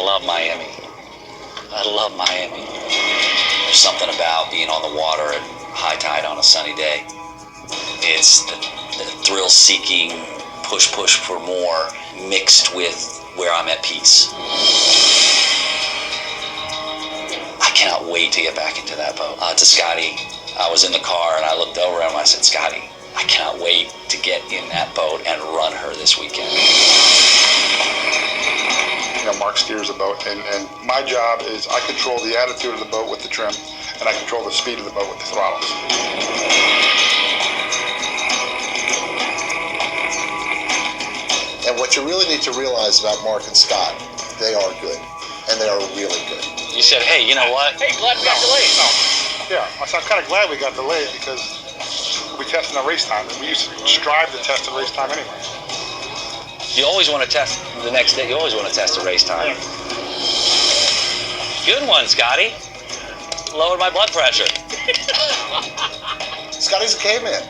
love Miami. I love Miami. There's something about being on the water at high tide on a sunny day. It's the thrill-seeking push for more mixed with where I'm at peace. I cannot wait to get back into that boat. To Scotty, I was in the car and I looked over at him and I said, Scotty, I cannot wait to get in that boat and run her this weekend. You know, Mark steers the boat, and my job is I control the attitude of the boat with the trim, and I control the speed of the boat with the throttles. And what you really need to realize about Mark and Scott, they are good, and they are really good. You said, hey, you know what? Hey, glad we got delayed. No. Yeah, so I'm kind of glad we got delayed because we tested our race time, and we used to strive to test the race time anyway. You always want to test the next day. You always want to test the race time. Good one, Scotty. Lowered my blood pressure. Scotty's a caveman.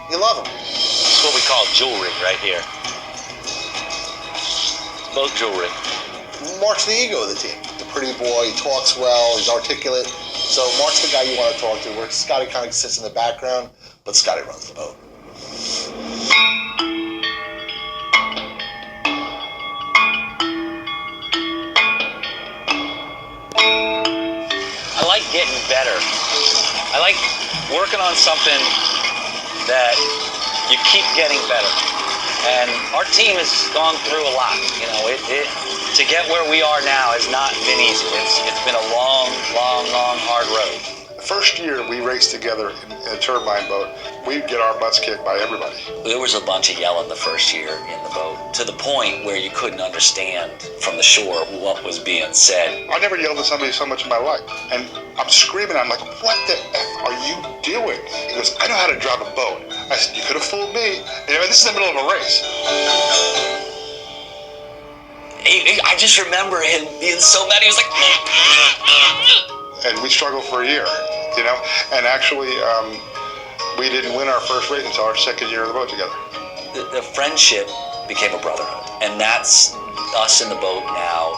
You love him. That's what we call jewelry right here. Boat jewelry. Mark's the ego of the team. The pretty boy, he talks well, he's articulate. So Mark's the guy you want to talk to, where Scotty kind of sits in the background, but Scotty runs the boat. I like getting better. I like working on something that you keep getting better. And our team has gone through a lot. You know, to get where we are now has not been easy. It's been a long, hard road. The first year we raced together in a turbine boat, we'd get our butts kicked by everybody. There was a bunch of yelling the first year in the boat, to the point where you couldn't understand from the shore what was being said. I never yelled at somebody so much in my life. And I'm screaming, I'm like, what the F are you doing? He goes, I know how to drive a boat. I said, you could have fooled me. You know, this is the middle of a race. I just remember him being so mad. He was like, and we struggled for a year, you know. And actually, we didn't win our first race until our second year of the boat together. The friendship became a brotherhood, and that's us in the boat now.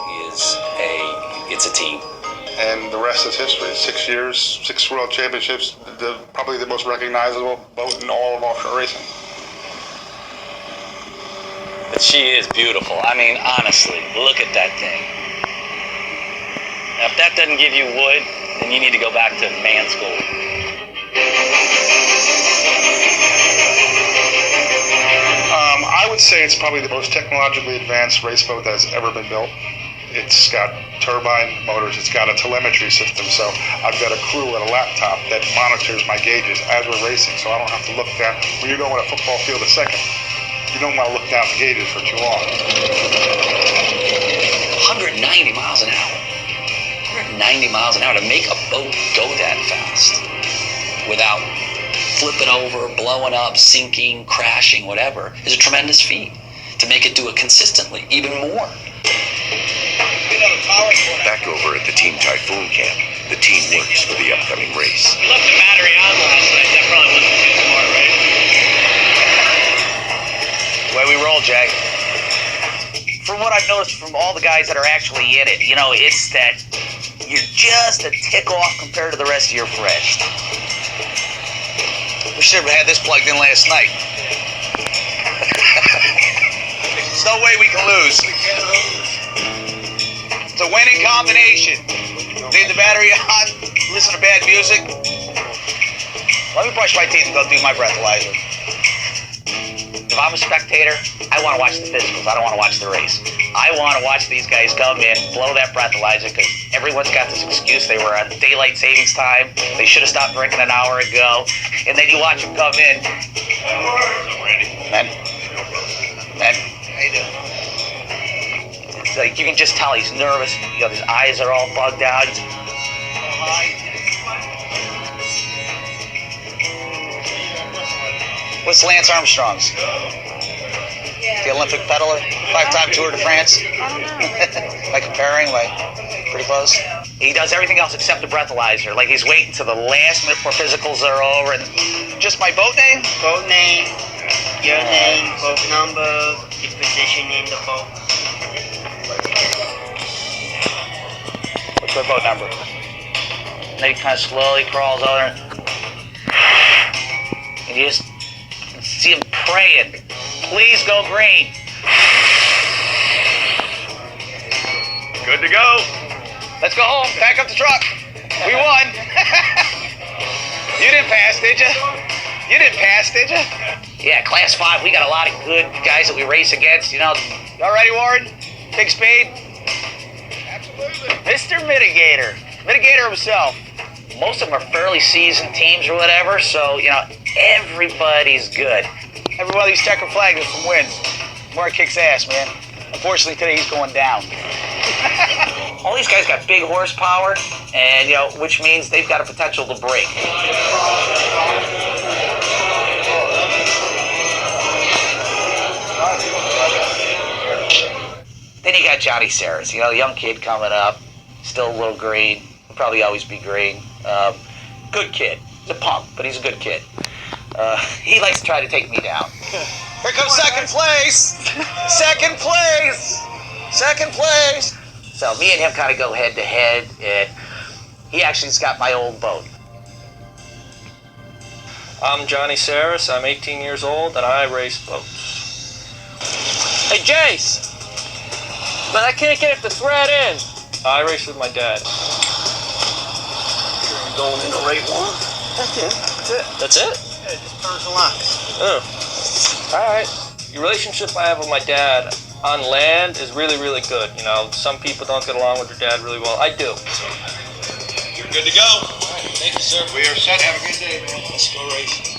It's a team. And the rest is history. 6 years, 6 world championships, probably the most recognizable boat in all of offshore racing. But she is beautiful. I mean, honestly, look at that thing. Now, if that doesn't give you wood, then you need to go back to man school. I would say it's probably the most technologically advanced race boat that's ever been built. It's got turbine motors, it's got a telemetry system, so I've got a crew and a laptop that monitors my gauges as we're racing, so I don't have to look down. When you're going a football field a second, you don't want to look down the gauges for too long. 190 miles an hour. 190 miles an hour to make a boat go that fast without flipping over, blowing up, sinking, crashing, whatever, is a tremendous feat. To make it do it consistently, even more. Back over at the Team Typhoon camp, the team works for the upcoming race. You left the battery on last night. That probably wasn't too smart, right? The way we roll, Jay. From what I've noticed from all the guys that are actually in it, you know, it's that you're just a tick off compared to the rest of your friends. We should have had this plugged in last night. There's no way we can lose. It's a winning combination. Leave the battery on, listen to bad music. Let me brush my teeth and go do my breathalyzer. If I'm a spectator, I want to watch the physicals. I don't want to watch the race. I want to watch these guys come in, blow that breathalyzer, because everyone's got this excuse. They were on daylight savings time. They should have stopped drinking an hour ago. And then you watch them come in. Man. How you doing? It's like you can just tell he's nervous. You know, his eyes are all bugged out. What's Lance Armstrong's? The Olympic peddler, 5-time Tour de France. Am I comparing? Like, pretty close. He does everything else except the breathalyzer. Like he's waiting till the last minute before physicals are over. And just my boat name? Boat name, your name, boat number, your position in the boat. What's my boat number? And then he kind of slowly crawls over, and you just see him praying, please go green. Good to go. Let's go home, pack up the truck. We won. You didn't pass, did you? You didn't pass, did you? Yeah, Class 5, we got a lot of good guys that we race against, you know. You all ready, Warren? Big speed? Absolutely. Mr. Mitigator. Mitigator himself. Most of them are fairly seasoned teams or whatever, so, you know, everybody's good. Every one of these checker flags is from wins. Warren kicks ass, man. Unfortunately, today he's going down. All these guys got big horsepower, and, you know, which means they've got a potential to break. Then you got Johnny Saris, you know, young kid coming up, still a little green, will probably always be green. Good kid. He's a punk, but he's a good kid. He likes to try to take me down. Here comes second place! Second place! Second place! So me and him kind of go head to head, and he actually's got my old boat. I'm Johnny Saris, I'm 18 years old, and I race boats. Hey, Jace! But I can't get the thread in. I race with my dad. You're going in the right one? That's it. That's it. That's it? Yeah, just turns the locks. Oh. Alright. The relationship I have with my dad on land is really, really good. You know, some people don't get along with their dad really well. I do. You're good to go. Thank you, sir. We are set. Have a good day, man. Let's go racing.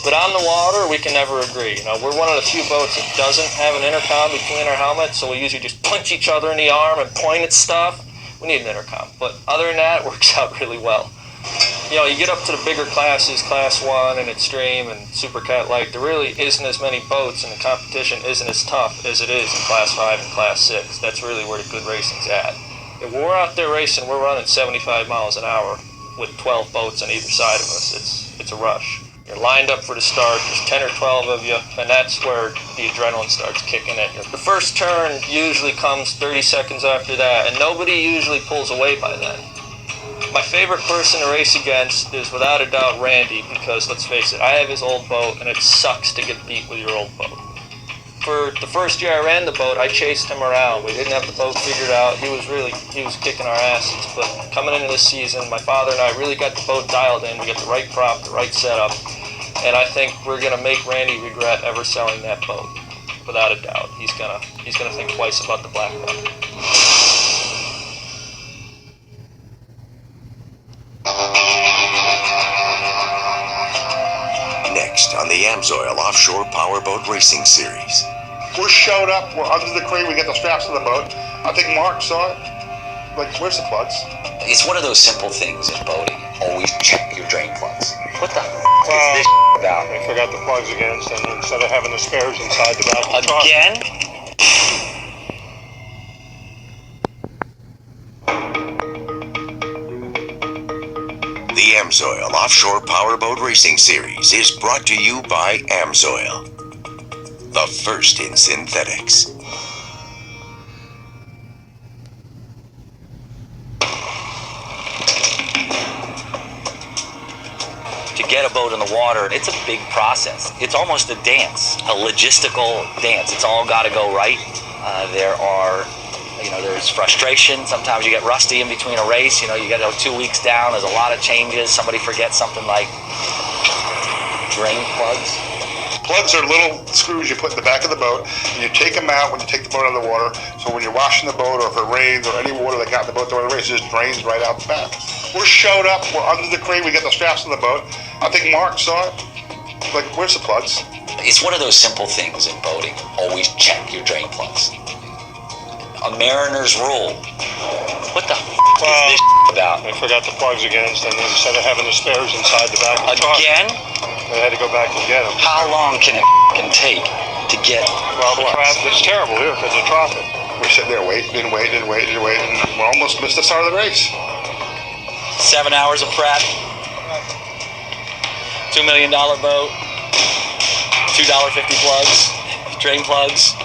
But on the water, we can never agree. You know, we're one of the few boats that doesn't have an intercom between our helmets, so we usually just punch each other in the arm and point at stuff. We need an intercom. But other than that, it works out really well. You know, you get up to the bigger classes, Class 1 and Extreme and Super Cat Light, there really isn't as many boats and the competition isn't as tough as it is in Class 5 and Class 6. That's really where the good racing's at. If we're out there racing, we're running 75 miles an hour with 12 boats on either side of us. It's a rush. You're lined up for the start, there's 10 or 12 of you, and that's where the adrenaline starts kicking in. The first turn usually comes 30 seconds after that, and nobody usually pulls away by then. My favorite person to race against is without a doubt Randy, because let's face it, I have his old boat, and it sucks to get beat with your old boat. For the first year I ran the boat, I chased him around. We didn't have the boat figured out. He was kicking our asses. But coming into this season, my father and I really got the boat dialed in. We got the right prop, the right setup. And I think we're gonna make Randy regret ever selling that boat. Without a doubt. He's gonna think twice about the black boat. Next on the Amsoil Offshore Powerboat Racing Series. We're showed up, we're under the crate, we get the straps of the boat. I think Mark saw it. Like, where's the plugs? It's one of those simple things in boating. Always check your drain plugs. What the is this about? I forgot the plugs again, so instead of having the spares inside the back of the truck. Again? The Amsoil Offshore Powerboat Racing Series is brought to you by Amsoil, the first in synthetics. To get a boat in the water, it's a big process. It's almost a dance, a logistical dance. It's all got to go right. There's frustration. Sometimes you get rusty in between a race. You get 2 weeks down. There's a lot of changes. Somebody forgets something like drain plugs. Plugs are little screws you put in the back of the boat, and you take them out when you take the boat out of the water. So when you're washing the boat, or if it rains, or any water that got in the boat during the race, it just drains right out the back. We're showed up, we're under the crate, we get the straps on the boat. I think Mark saw it. Like, where's the plugs? It's one of those simple things in boating. Always check your drain plugs. A mariner's rule. What the is this about? I forgot the plugs again, so instead of having the spares inside the back of the truck. Again? I had to go back and get them. How long can it take to get plugs? It's terrible here because of traffic. We're sitting there waiting, and we almost missed the start of the race. 7 hours of prep. $2 million boat. $2.50 plugs. Drain plugs.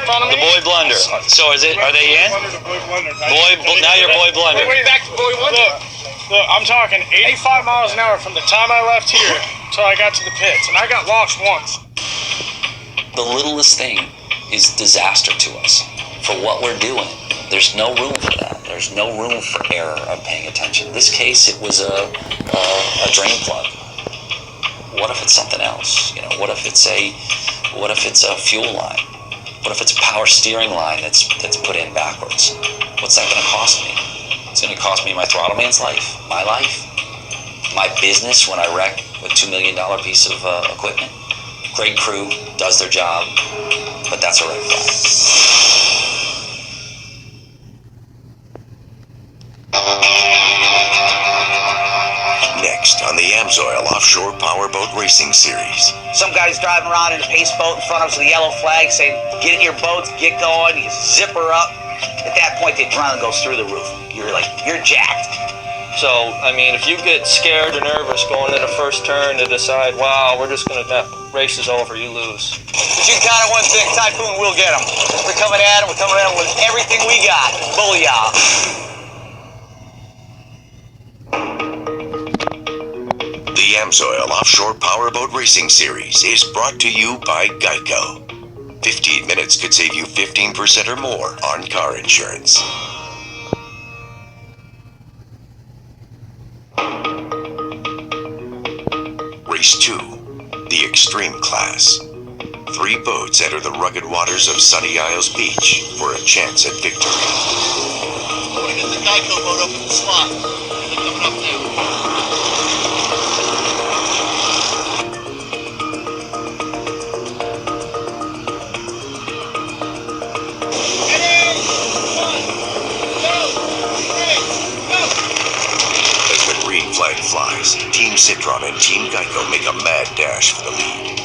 front of me. The Boy Blunder. So is it? Are they in? Now you're Boy Blunder. Wait, back to Boy Blunder. Look, I'm talking 85 miles an hour from the time I left here till I got to the pits, and I got lost once. The littlest thing is disaster to us for what we're doing. There's no room for that. There's no room for error of paying attention. In this case, it was a drain plug. What if it's something else? You know, what if it's a fuel line? What if it's a power steering line that's put in backwards? What's that going to cost me? It's going to cost me my throttle man's life, my life, my business when I wreck a $2 million piece of equipment. Great crew, does their job, but that's a red flag. Next on the AMSOIL Offshore Powerboat Racing Series. Some guy's driving around in a pace boat in front of us with a yellow flag saying, get in your boats, get going, you zip her up. At that point, the adrenaline goes through the roof. You're jacked. So, I mean, if you get scared or nervous going in the first turn to decide, wow, we're just going to, race is over, you lose. But you got it one thing, Typhoon, we'll get them. We're coming at them with everything we got. Booyah. The AMSOIL Offshore Powerboat Racing Series is brought to you by Geico. 15 minutes could save you 15% or more on car insurance. Race 2, the Extreme Class. 3 boats enter the rugged waters of Sunny Isles Beach for a chance at victory. I want to get the Geico boat up in the slot. They're coming up there. As the green flag flies, Team Citron and Team Geico make a mad dash for the lead.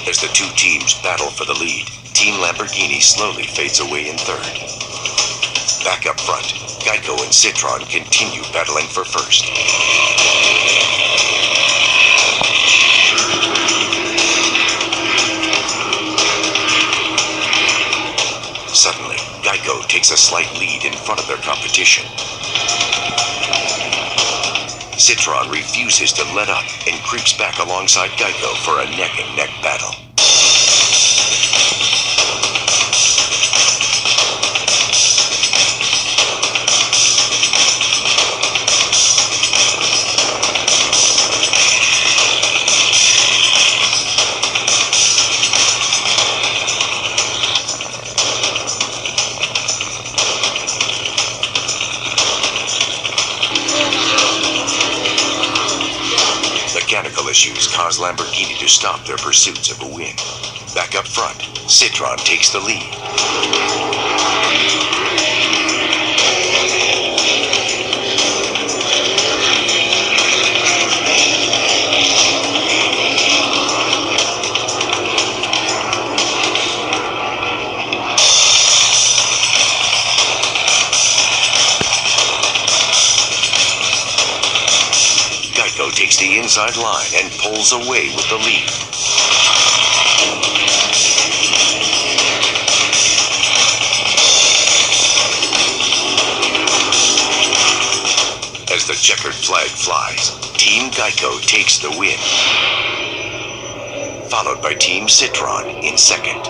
As the two teams battle for the lead, Team Lamborghini slowly fades away in third. Back up front, Geico and Citron continue battling for first. Suddenly, Geico takes a slight lead in front of their competition. Citron refuses to let up and creeps back alongside Geico for a neck-and-neck battle. Mechanical issues cause Lamborghini to stop their pursuits of a win. Back up front, Citron takes the lead. Geico takes the inside line and pulls away with the lead. As the checkered flag flies, Team Geico takes the win, followed by Team Citron in second.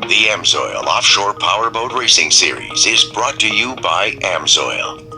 The AMSOIL Offshore Powerboat Racing Series is brought to you by AMSOIL.